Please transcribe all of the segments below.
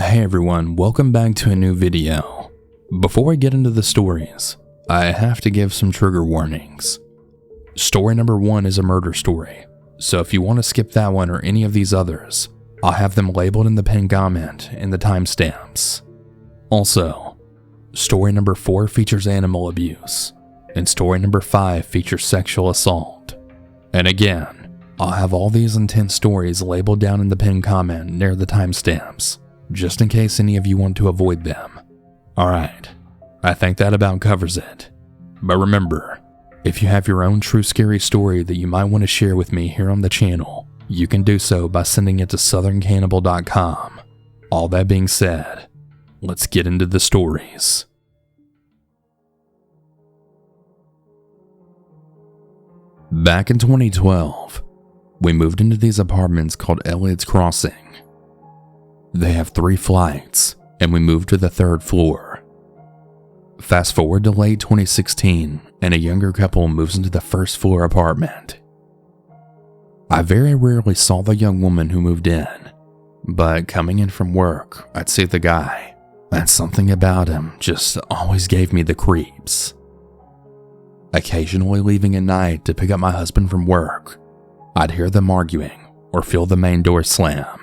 Hey everyone, welcome back to a new video. Before we get into the stories, I have to give some trigger warnings. Story number 1 is a murder story, so if you want to skip that one or any of these others, I'll have them labeled in the pinned comment and the timestamps. Also, story number 4 features animal abuse, and story number 5 features sexual assault. And again, I'll have all these intense stories labeled down in the pinned comment near the timestamps, just in case any of you want to avoid them. Alright, I think that about covers it. But remember, if you have your own true scary story that you might want to share with me here on the channel, you can do so by sending it to southerncannibal.com. All that being said, let's get into the stories. Back in 2012, we moved into these apartments called Elliott's Crossing. They have 3 flights, and we moved to the 3rd floor. Fast forward to late 2016, and a younger couple moves into the 1st floor apartment. I very rarely saw the young woman who moved in, but coming in from work, I'd see the guy, and something about him just always gave me the creeps. Occasionally leaving at night to pick up my husband from work, I'd hear them arguing or feel the main door slam.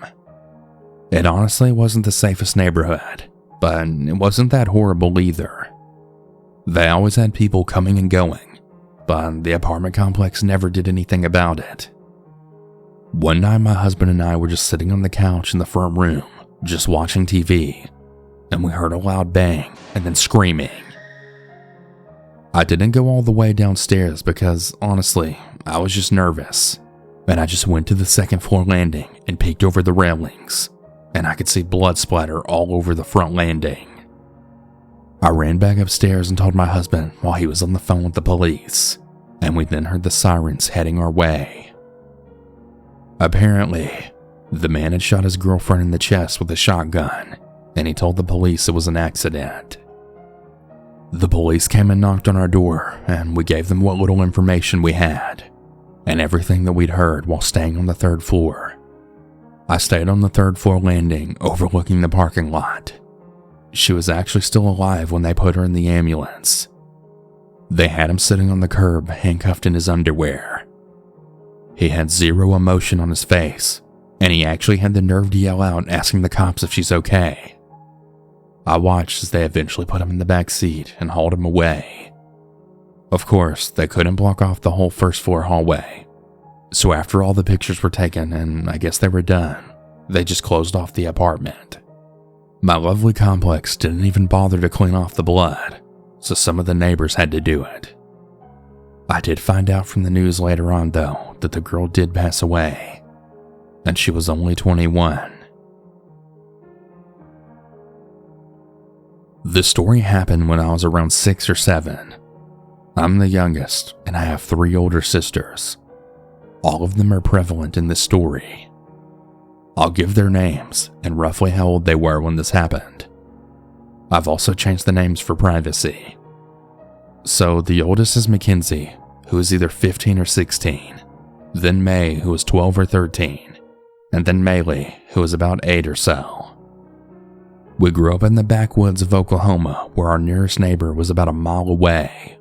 It honestly wasn't the safest neighborhood, but it wasn't that horrible either. They always had people coming and going, but the apartment complex never did anything about it. One night my husband and I were just sitting on the couch in the front room, just watching TV, and we heard a loud bang and then screaming. I didn't go all the way downstairs because, honestly, I was just nervous, and I just went to the 2nd floor landing and peeked over the railings, and I could see blood splatter all over the front landing. I ran back upstairs and told my husband while he was on the phone with the police, and we then heard the sirens heading our way. Apparently, the man had shot his girlfriend in the chest with a shotgun, and he told the police it was an accident. The police came and knocked on our door, and we gave them what little information we had, and everything that we'd heard while staying on the 3rd floor. I stayed on the 3rd floor landing overlooking the parking lot. She was actually still alive when they put her in the ambulance. They had him sitting on the curb, handcuffed in his underwear. He had zero emotion on his face, and he actually had the nerve to yell out asking the cops if she's okay. I watched as they eventually put him in the back seat and hauled him away. Of course, they couldn't block off the whole 1st floor hallway. So after all the pictures were taken and I guess they were done, they just closed off the apartment. My lovely complex didn't even bother to clean off the blood, so some of the neighbors had to do it. I did find out from the news later on though that the girl did pass away, and she was only 21. This story happened when I was around 6 or 7. I'm the youngest, and I have 3 older sisters. All of them are prevalent in this story. I'll give their names and roughly how old they were when this happened. I've also changed the names for privacy. So the oldest is Mackenzie, who is either 15 or 16, then May, who is 12 or 13, and then Maylee, who is about 8 or so. We grew up in the backwoods of Oklahoma, where our nearest neighbor was about a mile away.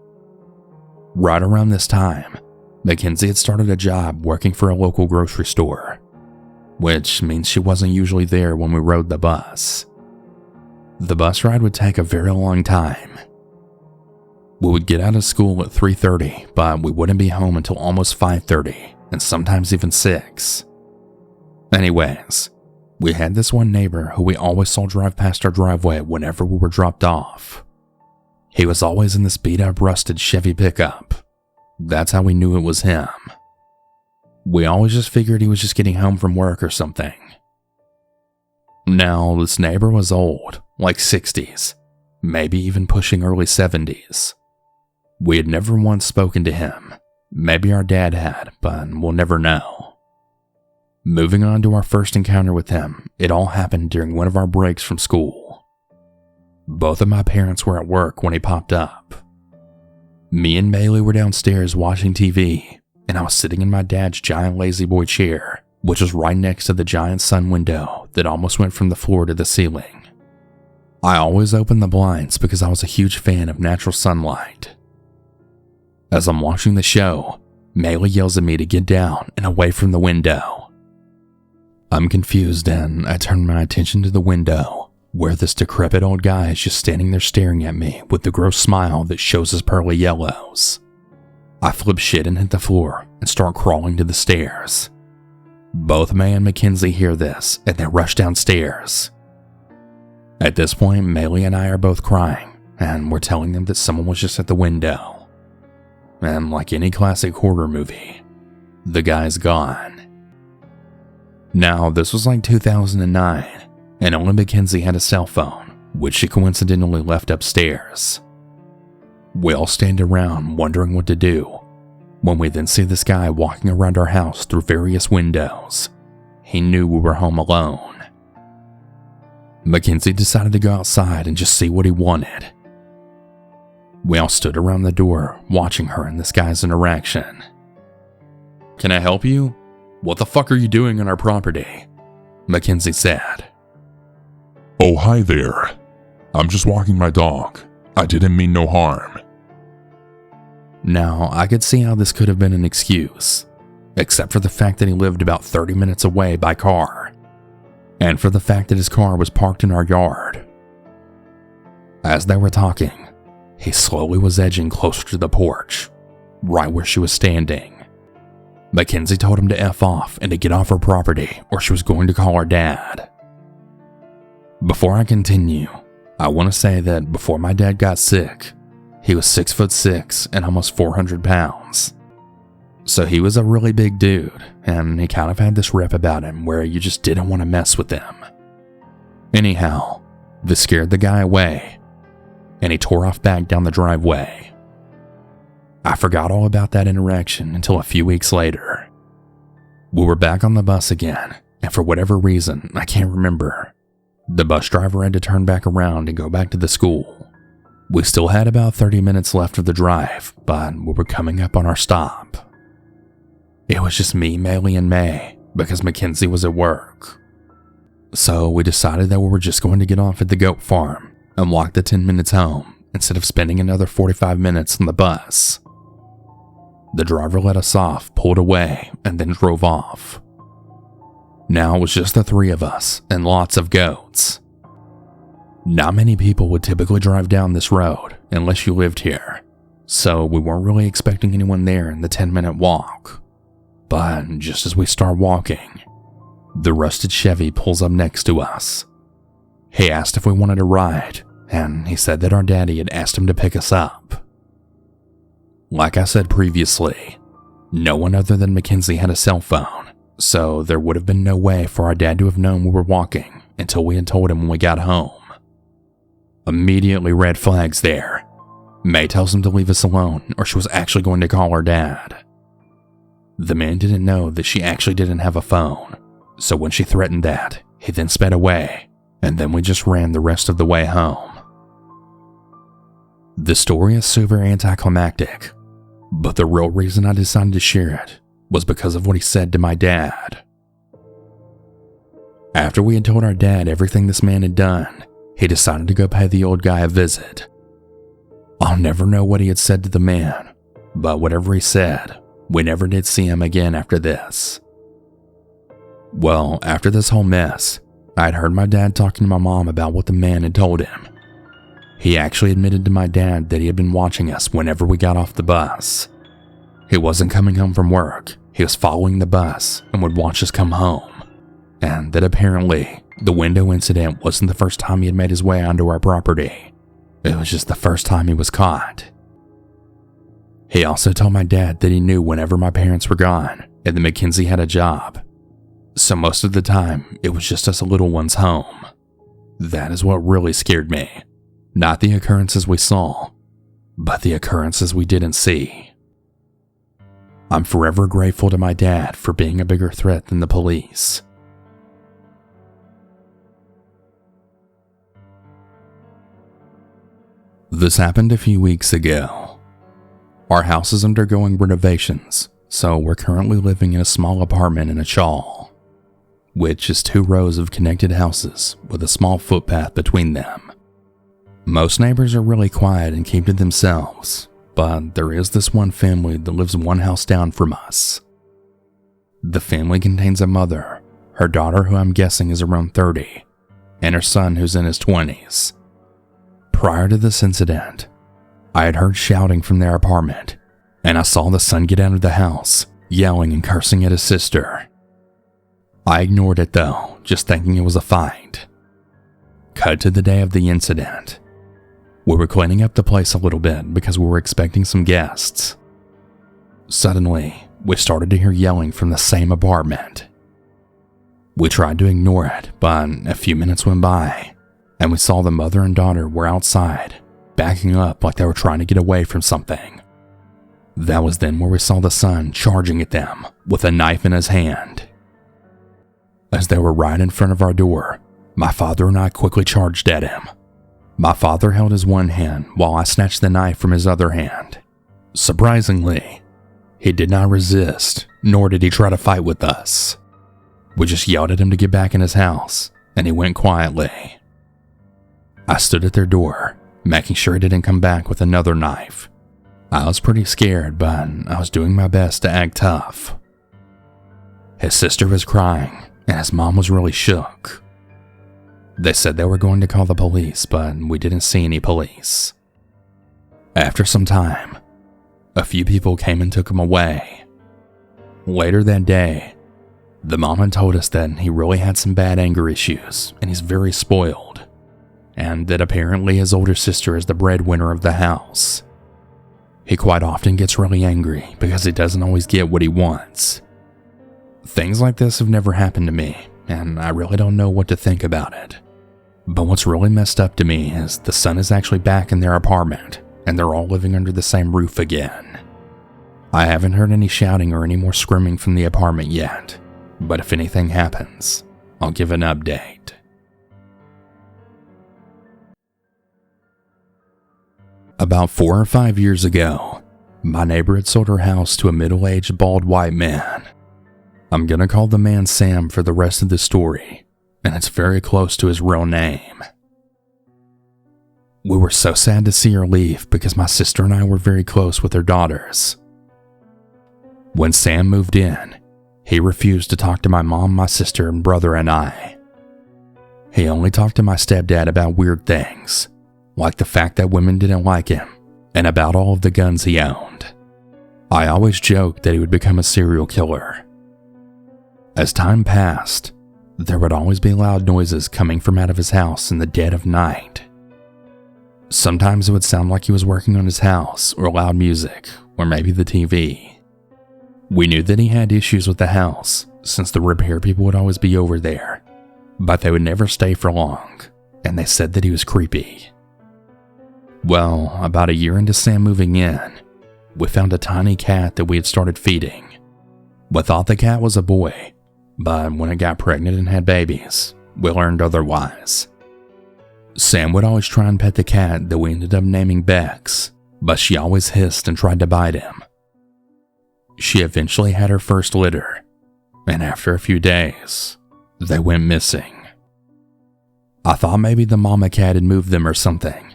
Right around this time, Mackenzie had started a job working for a local grocery store, which means she wasn't usually there when we rode the bus. The bus ride would take a very long time. We would get out of school at 3:30, but we wouldn't be home until almost 5:30, and sometimes even 6. Anyways, we had this one neighbor who we always saw drive past our driveway whenever we were dropped off. He was always in this beat-up rusted Chevy pickup. That's how we knew it was him. We always just figured he was just getting home from work or something. Now, this neighbor was old, like 60s, maybe even pushing early 70s. We had never once spoken to him. Maybe our dad had, but we'll never know. Moving on to our first encounter with him, it all happened during one of our breaks from school. Both of my parents were at work when he popped up. Me and Maylee were downstairs watching TV, and I was sitting in my dad's giant lazy boy chair, which was right next to the giant sun window that almost went from the floor to the ceiling. I always opened the blinds because I was a huge fan of natural sunlight. As I'm watching the show, Maylee yells at me to get down and away from the window. I'm confused and I turn my attention to the window, where this decrepit old guy is just standing there staring at me with the gross smile that shows his pearly yellows. I flip shit and hit the floor and start crawling to the stairs. Both May and Mackenzie hear this and they rush downstairs. At this point, Maylee and I are both crying and we're telling them that someone was just at the window. And like any classic horror movie, the guy's gone. Now, this was like 2009, and only Mackenzie had a cell phone, which she coincidentally left upstairs. We all stand around wondering what to do, when we then see this guy walking around our house through various windows. He knew we were home alone. Mackenzie decided to go outside and just see what he wanted. We all stood around the door, watching her and this guy's interaction. "Can I help you? What the fuck are you doing on our property?" Mackenzie said. "Oh, hi there. I'm just walking my dog. I didn't mean no harm." Now, I could see how this could have been an excuse, except for the fact that he lived about 30 minutes away by car, and for the fact that his car was parked in our yard. As they were talking, he slowly was edging closer to the porch, right where she was standing. Mackenzie told him to F off and to get off her property or she was going to call her dad. Before I continue, I want to say that before my dad got sick, he was 6'6" and almost 400 pounds. So he was a really big dude, and he kind of had this rep about him where you just didn't want to mess with him. Anyhow, this scared the guy away, and he tore off back down the driveway. I forgot all about that interaction until a few weeks later. We were back on the bus again, and for whatever reason, I can't remember, the bus driver had to turn back around and go back to the school. We still had about 30 minutes left of the drive, but we were coming up on our stop. It was just me, Maylee, and May, because Mackenzie was at work. So we decided that we were just going to get off at the goat farm and walk the 10 minutes home instead of spending another 45 minutes on the bus. The driver let us off, pulled away, and then drove off. Now it was just the three of us and lots of goats. Not many people would typically drive down this road unless you lived here, so we weren't really expecting anyone there in the 10-minute walk. But just as we start walking, the rusted Chevy pulls up next to us. He asked if we wanted a ride, and he said that our daddy had asked him to pick us up. Like I said previously, no one other than Mackenzie had a cell phone, so there would have been no way for our dad to have known we were walking until we had told him when we got home. Immediately red flags there. May tells him to leave us alone or she was actually going to call her dad. The man didn't know that she actually didn't have a phone, so when she threatened that, he then sped away, and then we just ran the rest of the way home. The story is super anticlimactic, but the real reason I decided to share it was because of what he said to my dad. After we had told our dad everything this man had done, he decided to go pay the old guy a visit. I'll never know what he had said to the man, but whatever he said, we never did see him again after this. Well, after this whole mess, I'd heard my dad talking to my mom about what the man had told him. He actually admitted to my dad that he had been watching us whenever we got off the bus. He wasn't coming home from work, he was following the bus and would watch us come home. And that apparently, the window incident wasn't the first time he had made his way onto our property. It was just the first time he was caught. He also told my dad that he knew whenever my parents were gone and that Mackenzie had a job. So most of the time, it was just us little ones home. That is what really scared me. Not the occurrences we saw, but the occurrences we didn't see. I'm forever grateful to my dad for being a bigger threat than the police. This happened a few weeks ago. Our house is undergoing renovations, so we're currently living in a small apartment in a chawl. which is 2 rows of connected houses with a small footpath between them. Most neighbors are really quiet and keep to themselves, but there is this one family that lives 1 house down from us. The family contains a mother, her daughter who I'm guessing is around 30, and her son who's in his 20s. Prior to this incident, I had heard shouting from their apartment, and I saw the son get out of the house, yelling and cursing at his sister. I ignored it though, just thinking it was a fight. Cut to the day of the incident. We were cleaning up the place a little bit because we were expecting some guests. Suddenly, we started to hear yelling from the same apartment. We tried to ignore it, but a few minutes went by, and we saw the mother and daughter were outside, backing up like they were trying to get away from something. That was then where we saw the son charging at them with a knife in his hand. As they were right in front of our door, my father and I quickly charged at him. My father held his one hand while I snatched the knife from his other hand. Surprisingly, he did not resist, nor did he try to fight with us. We just yelled at him to get back in his house, and he went quietly. I stood at their door, making sure he didn't come back with another knife. I was pretty scared, but I was doing my best to act tough. His sister was crying, and his mom was really shook. They said they were going to call the police, but we didn't see any police. After some time, a few people came and took him away. Later that day, the mom had told us that he really had some bad anger issues, and he's very spoiled, and that apparently his older sister is the breadwinner of the house. He quite often gets really angry because he doesn't always get what he wants. Things like this have never happened to me, and I really don't know what to think about it. But what's really messed up to me is the son is actually back in their apartment, and they're all living under the same roof again. I haven't heard any shouting or any more screaming from the apartment yet, but if anything happens, I'll give an update. About 4 or 5 years ago, my neighbor had sold her house to a middle-aged bald white man. I'm gonna call the man Sam for the rest of the story, and it's very close to his real name. We were so sad to see her leave because my sister and I were very close with her daughters. When Sam moved in, he refused to talk to my mom, my sister, and brother and I. He only talked to my stepdad about weird things, like the fact that women didn't like him, and about all of the guns he owned. I always joked that he would become a serial killer. As time passed, there would always be loud noises coming from out of his house in the dead of night. Sometimes it would sound like he was working on his house, or loud music, or maybe the TV. We knew that he had issues with the house, since the repair people would always be over there, but they would never stay for long, and they said that he was creepy. Well, about a year into Sam moving in, we found a tiny cat that we had started feeding. We thought the cat was a boy, but when it got pregnant and had babies, we learned otherwise. Sam would always try and pet the cat that we ended up naming Bex, but she always hissed and tried to bite him. She eventually had her first litter, and after a few days, they went missing. I thought maybe the mama cat had moved them or something,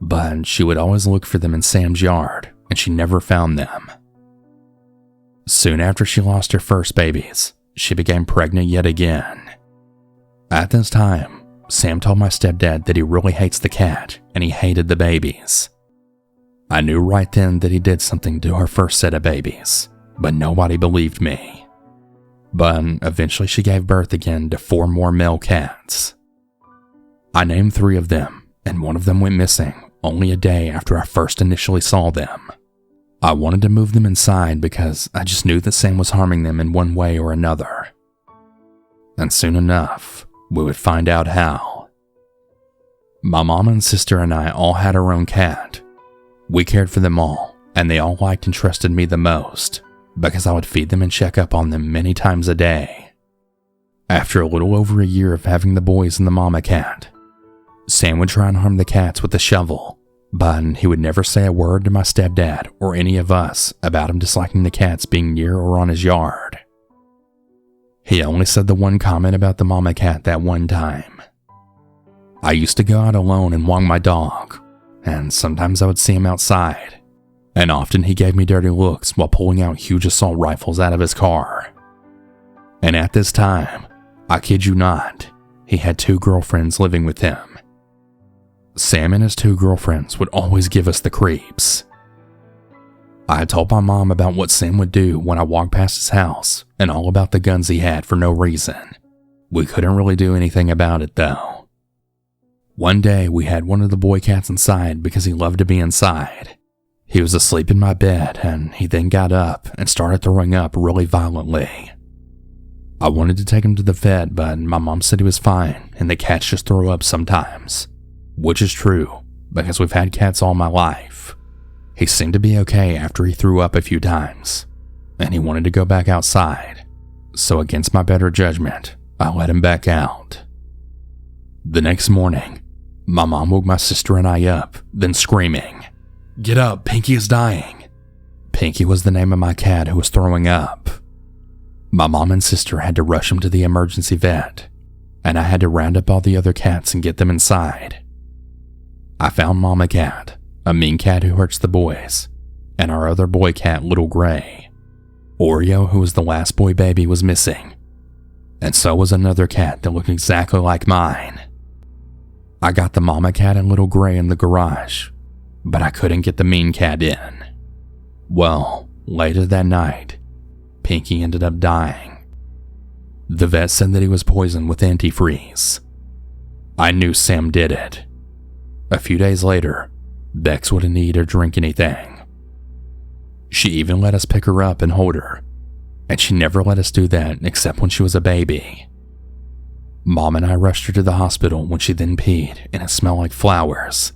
but she would always look for them in Sam's yard, and she never found them. Soon after she lost her first babies, she became pregnant yet again. At this time, Sam told my stepdad that he really hates the cat and he hated the babies. I knew right then that he did something to her first set of babies, but nobody believed me. But eventually she gave birth again to 4 more male cats. I named 3 of them, and one of them went missing only a day after I first initially saw them. I wanted to move them inside because I just knew that Sam was harming them in one way or another. And soon enough, we would find out how. My mom and sister and I all had our own cat. We cared for them all, and they all liked and trusted me the most because I would feed them and check up on them many times a day. After a little over a year of having the boys and the mama cat, Sam would try and harm the cats with a shovel, but he would never say a word to my stepdad or any of us about him disliking the cats being near or on his yard. He only said the one comment about the mama cat that one time. I used to go out alone and walk my dog, and sometimes I would see him outside, and often he gave me dirty looks while pulling out huge assault rifles out of his car. And at this time, I kid you not, he had 2 girlfriends living with him. Sam and his 2 girlfriends would always give us the creeps. I had told my mom about what Sam would do when I walked past his house and all about the guns he had for no reason. We couldn't really do anything about it though. One day we had one of the boy cats inside because he loved to be inside. He was asleep in my bed and he then got up and started throwing up really violently. I wanted to take him to the vet, but my mom said he was fine and the cats just throw up sometimes, which is true because we've had cats all my life. He seemed to be okay after he threw up a few times, and he wanted to go back outside, so against my better judgment, I let him back out. The next morning, my mom woke my sister and I up, then screaming, "Get up, Pinky is dying." Pinky was the name of my cat who was throwing up. My mom and sister had to rush him to the emergency vet, and I had to round up all the other cats and get them inside. I found Mama Cat, a mean cat who hurts the boys, and our other boy cat, Little Gray. Oreo, who was the last boy baby, was missing, and so was another cat that looked exactly like mine. I got the Mama Cat and Little Gray in the garage, but I couldn't get the mean cat in. Well, later that night, Pinky ended up dying. The vet said that he was poisoned with antifreeze. I knew Sam did it. A few days later, Bex wouldn't eat or drink anything. She even let us pick her up and hold her, and she never let us do that except when she was a baby. Mom and I rushed her to the hospital when she then peed and it smelled like flowers.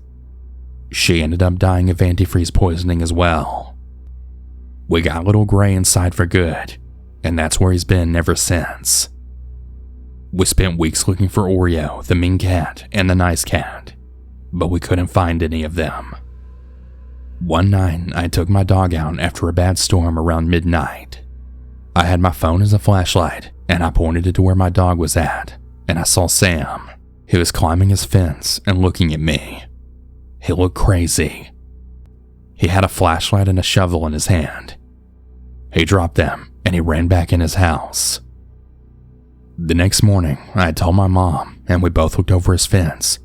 She ended up dying of antifreeze poisoning as well. We got Little Gray inside for good, and that's where he's been ever since. We spent weeks looking for Oreo, the mean cat, and the nice cat, but we couldn't find any of them. One night, I took my dog out after a bad storm around midnight. I had my phone as a flashlight, and I pointed it to where my dog was at, and I saw Sam. He was climbing his fence and looking at me. He looked crazy. He had a flashlight and a shovel in his hand. He dropped them, and he ran back in his house. The next morning, I had told my mom, and we both looked over his fence,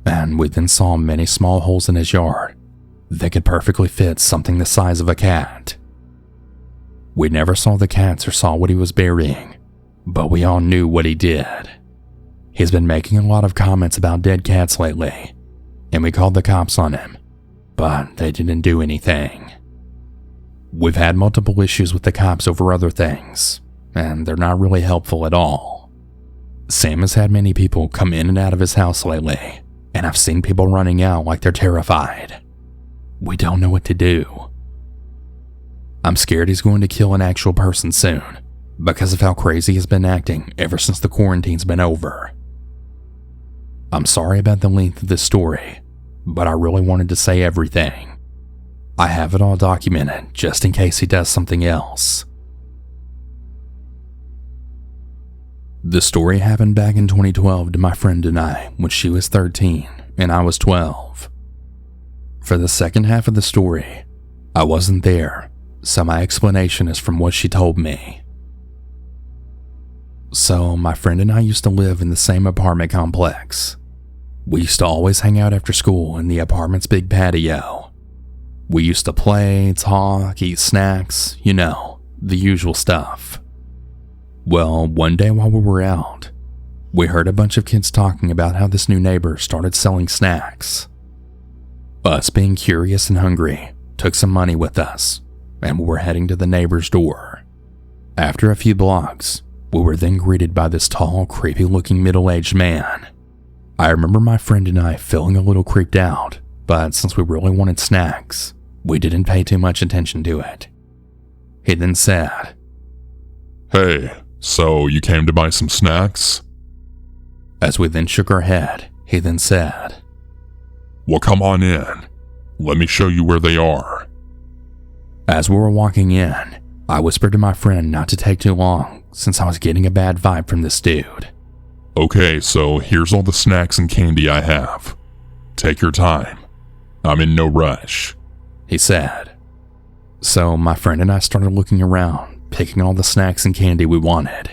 and we then saw many small holes in his yard that could perfectly fit something the size of a cat. We never saw the cats or saw what he was burying, but we all knew what he did. He's been making a lot of comments about dead cats lately, and we called the cops on him, but they didn't do anything. We've had multiple issues with the cops over other things, and they're not really helpful at all. Sam has had many people come in and out of his house lately, and I've seen people running out like they're terrified. We don't know what to do. I'm scared he's going to kill an actual person soon, because of how crazy he's been acting ever since the quarantine's been over. I'm sorry about the length of this story, but I really wanted to say everything. I have it all documented just in case he does something else. The story happened back in 2012 to my friend and I when she was 13 and I was 12. For the second half of the story, I wasn't there, so my explanation is from what she told me. So, my friend and I used to live in the same apartment complex. We used to always hang out after school in the apartment's big patio. We used to play, talk, eat snacks, you know, the usual stuff. Well, one day while we were out, we heard a bunch of kids talking about how this new neighbor started selling snacks. Us, being curious and hungry, took some money with us, and we were heading to the neighbor's door. After a few blocks, we were then greeted by this tall, creepy-looking middle-aged man. I remember my friend and I feeling a little creeped out, but since we really wanted snacks, we didn't pay too much attention to it. He then said, "Hey, so you came to buy some snacks?" As we then shook our head, he then said, "Well, come on in. Let me show you where they are." As we were walking in, I whispered to my friend not to take too long since I was getting a bad vibe from this dude. Okay, so here's all the snacks and candy I have. Take your time. I'm in no rush, he said. So my friend and I started looking around, picking all the snacks and candy we wanted.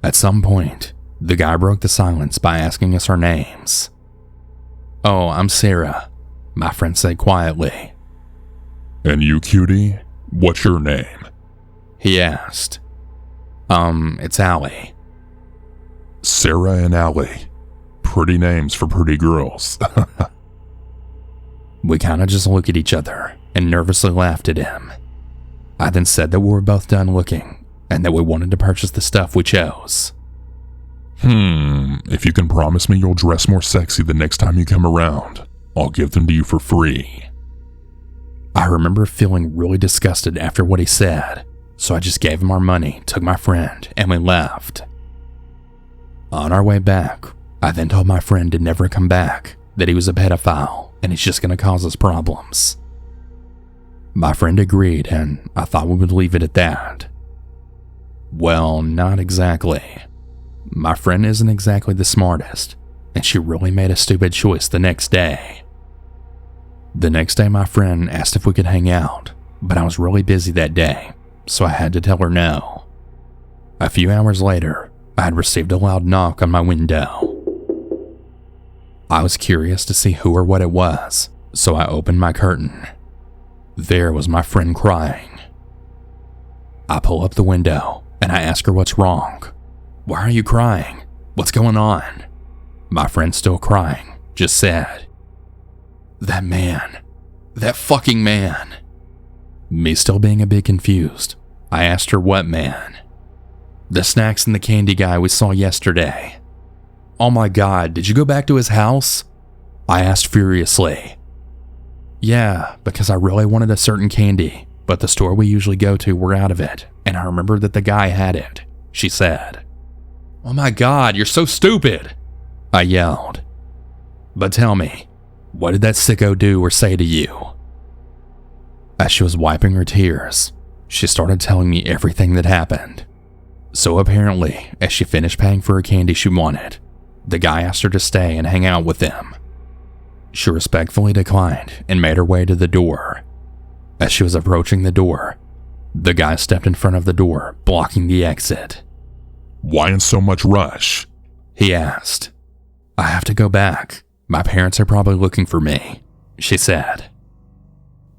At some point, the guy broke the silence by asking us our names. "Oh, I'm Sarah," my friend said quietly. And you, cutie? What's your name? He asked. It's Allie." Sarah and Allie. Pretty names for pretty girls. We kind of just looked at each other and nervously laughed at him. I then said that we were both done looking and that we wanted to purchase the stuff we chose. If you can promise me you'll dress more sexy the next time you come around, I'll give them to you for free. I remember feeling really disgusted after what he said, so I just gave him our money, took my friend, and we left. On our way back, I then told my friend to never come back, that he was a pedophile and he's just going to cause us problems. My friend agreed, and I thought we would leave it at that. Well, not exactly. My friend isn't exactly the smartest, and she really made a stupid choice the next day. The next day, my friend asked if we could hang out, but I was really busy that day, so I had to tell her no. A few hours later, I had received a loud knock on my window. I was curious to see who or what it was, so I opened my curtain. There was my friend crying. I pull up the window and I ask her what's wrong. "Why are you crying? What's going on?" My friend, still crying, just said, "That man. That fucking man." Me still being a bit confused, I asked her what man. "The snacks and the candy guy we saw yesterday." "Oh my God, did you go back to his house?" I asked furiously. "Yeah, because I really wanted a certain candy, but the store we usually go to were out of it, and I remembered that the guy had it," she said. "Oh my God, you're so stupid," I yelled. "But tell me, what did that sicko do or say to you?" As she was wiping her tears, she started telling me everything that happened. So apparently, as she finished paying for a candy she wanted, the guy asked her to stay and hang out with him. She respectfully declined and made her way to the door. As she was approaching the door, the guy stepped in front of the door, blocking the exit. "Why in so much rush?" he asked. "I have to go back. My parents are probably looking for me," she said.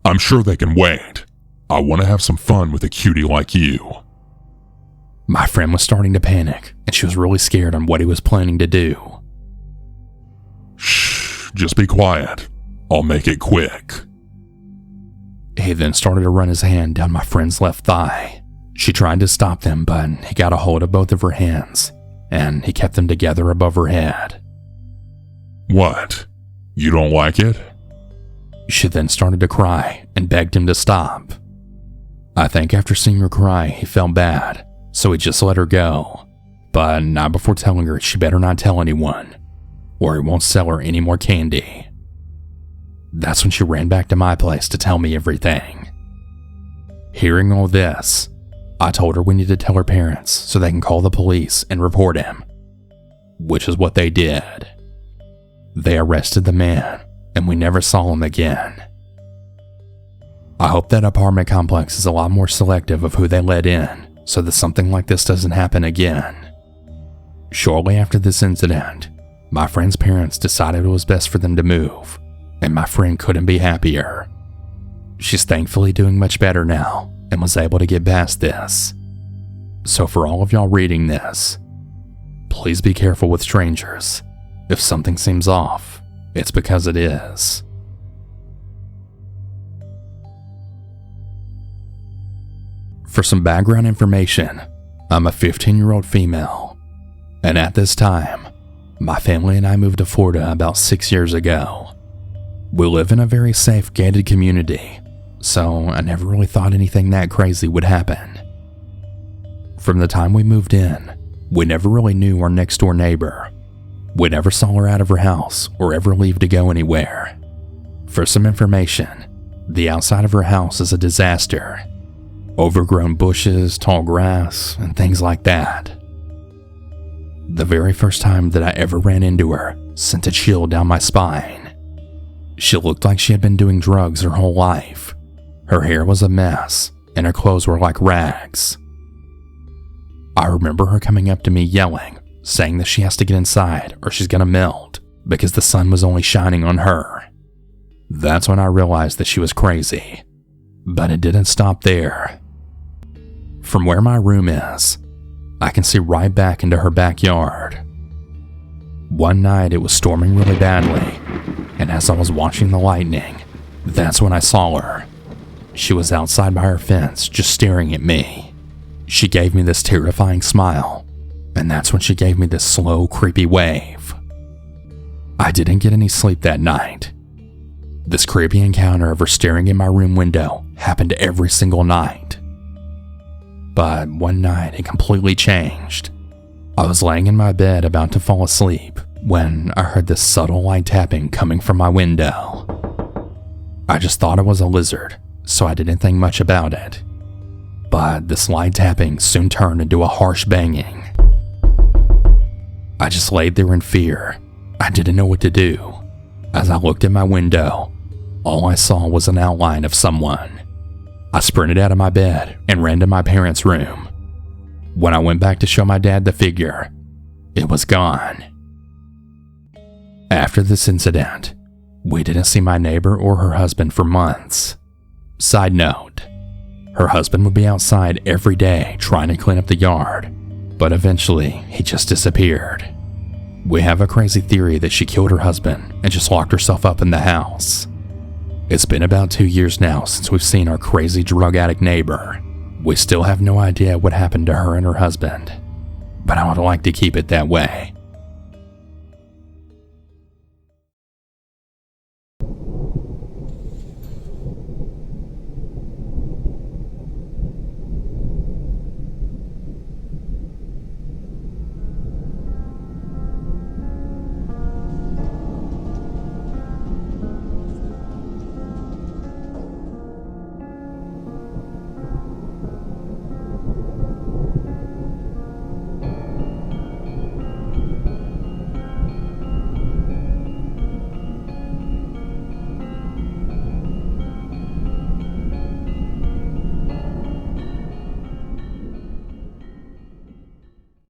"I'm sure they can wait. I want to have some fun with a cutie like you." My friend was starting to panic, and she was really scared on what he was planning to do. "Shh, just be quiet. I'll make it quick." He then started to run his hand down my friend's left thigh. She tried to stop them, but he got a hold of both of her hands, and he kept them together above her head. "What? You don't like it?" She then started to cry and begged him to stop. I think after seeing her cry, he felt bad, so he just let her go, but not before telling her she better not tell anyone, or he won't sell her any more candy. That's when she ran back to my place to tell me everything. Hearing all this, I told her we need to tell her parents so they can call the police and report him, which is what they did. They arrested the man, and we never saw him again. I hope that apartment complex is a lot more selective of who they let in, so that something like this doesn't happen again. Shortly after this incident, my friend's parents decided it was best for them to move, and my friend couldn't be happier. She's thankfully doing much better now and was able to get past this. So for all of y'all reading this, please be careful with strangers. If something seems off, it's because it is. For some background information, I'm a 15-year-old female, and at this time, my family and I moved to Florida about 6 years ago. We live in a very safe, gated community, so I never really thought anything that crazy would happen. From the time we moved in, we never really knew our next-door neighbor. We never saw her out of her house or ever leave to go anywhere. For some information, the outside of her house is a disaster. overgrown bushes, tall grass, and things like that. The very first time that I ever ran into her sent a chill down my spine. She looked like she had been doing drugs her whole life. Her hair was a mess, and her clothes were like rags. I remember her coming up to me yelling, saying that she has to get inside or she's gonna melt because the sun was only shining on her. That's when I realized that she was crazy. But it didn't stop there. From where my room is, I can see right back into her backyard. One night it was storming really badly, and as I was watching the lightning, that's when I saw her. She was outside by her fence, just staring at me. She gave me this terrifying smile, and that's when she gave me this slow, creepy wave. I didn't get any sleep that night. This creepy encounter of her staring in my room window happened every single night. But one night it completely changed. I was laying in my bed about to fall asleep when I heard this subtle light tapping coming from my window. I just thought it was a lizard, so I didn't think much about it. But this light tapping soon turned into a harsh banging. I just laid there in fear. I didn't know what to do. As I looked at my window, all I saw was an outline of someone. I sprinted out of my bed and ran to my parents' room. When I went back to show my dad the figure, it was gone. After this incident, we didn't see my neighbor or her husband for months. Side note, her husband would be outside every day trying to clean up the yard, but eventually he just disappeared. We have a crazy theory that she killed her husband and just locked herself up in the house. It's been about 2 years now since we've seen our crazy drug addict neighbor. We still have no idea what happened to her and her husband, but I would like to keep it that way.